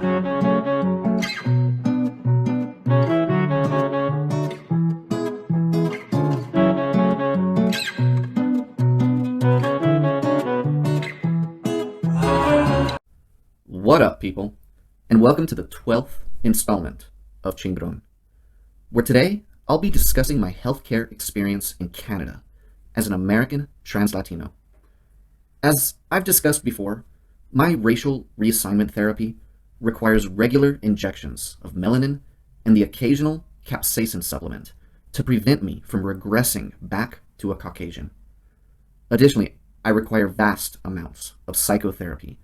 What up, people, and welcome to the 12th installment of Chingron, where today I'll be discussing my healthcare experience in Canada as an American Trans-Latino. As I've discussed before, my racial reassignment therapy requires regular injections of melanin and the occasional capsaicin supplement to prevent me from regressing back to a Caucasian. Additionally, I require vast amounts of psychotherapy,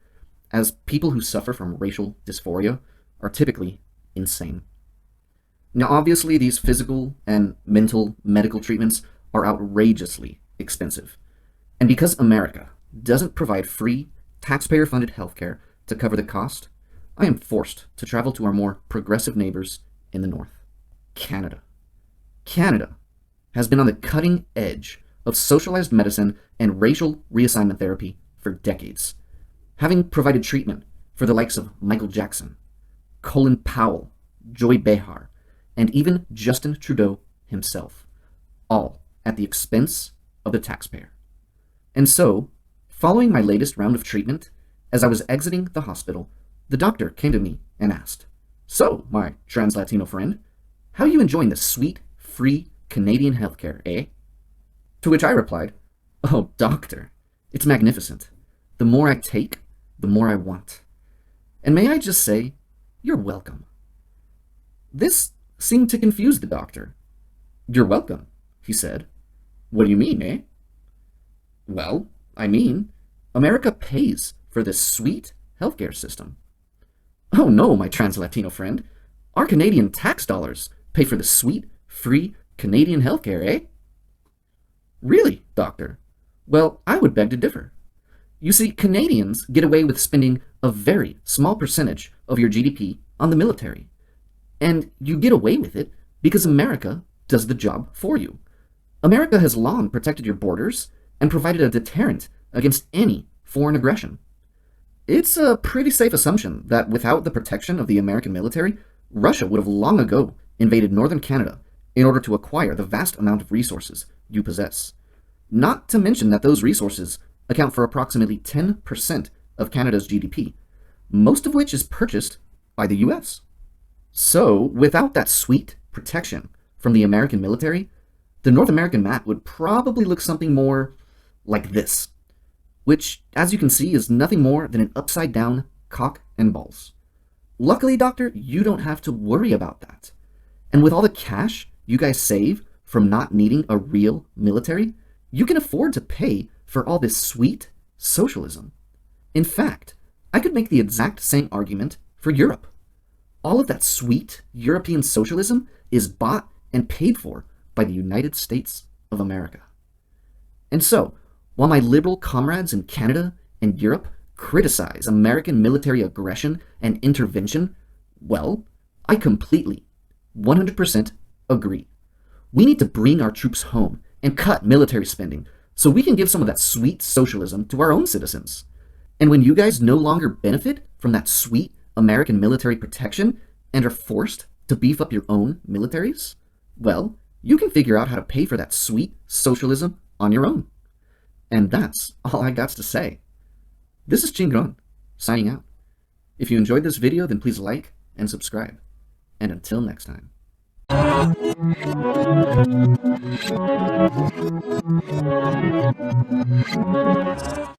as people who suffer from racial dysphoria are typically insane. Now, obviously, these physical and mental medical treatments are outrageously expensive. And because America doesn't provide free, taxpayer-funded healthcare to cover the cost, I am forced to travel to our more progressive neighbors in the north, Canada. Canada has been on the cutting edge of socialized medicine and racial reassignment therapy for decades, having provided treatment for the likes of Michael Jackson, Colin Powell, Joy Behar, and even Justin Trudeau himself, all at the expense of the taxpayer. And so, following my latest round of treatment, as I was exiting the hospital, the doctor came to me and asked, "So, my trans-Latino friend, how are you enjoying the sweet, free Canadian healthcare, eh?" To which I replied, "Oh, doctor, it's magnificent. The more I take, the more I want. And may I just say, you're welcome." This seemed to confuse the doctor. "You're welcome," he said. "What do you mean, eh?" "Well, I mean, America pays for this sweet healthcare system." "Oh no, my trans-Latino friend. Our Canadian tax dollars pay for the sweet, free Canadian healthcare, eh?" "Really, doctor? Well, I would beg to differ. You see, Canadians get away with spending a very small percentage of your GDP on the military. And you get away with it because America does the job for you. America has long protected your borders and provided a deterrent against any foreign aggression. It's a pretty safe assumption that without the protection of the American military, Russia would have long ago invaded northern Canada in order to acquire the vast amount of resources you possess. Not to mention that those resources account for approximately 10% of Canada's GDP, most of which is purchased by the US. So, without that sweet protection from the American military, the North American map would probably look something more like this, which, as you can see, is nothing more than an upside-down cock and balls. Luckily, doctor, you don't have to worry about that. And with all the cash you guys save from not needing a real military, you can afford to pay for all this sweet socialism. In fact, I could make the exact same argument for Europe. All of that sweet European socialism is bought and paid for by the United States of America. And so, while my liberal comrades in Canada and Europe criticize American military aggression and intervention, well, I completely, 100% agree. We need to bring our troops home and cut military spending so we can give some of that sweet socialism to our own citizens. And when you guys no longer benefit from that sweet American military protection and are forced to beef up your own militaries, well, you can figure out how to pay for that sweet socialism on your own. And that's all I got to say. This is Chingron, signing out. If you enjoyed this video, then please like and subscribe. And until next time.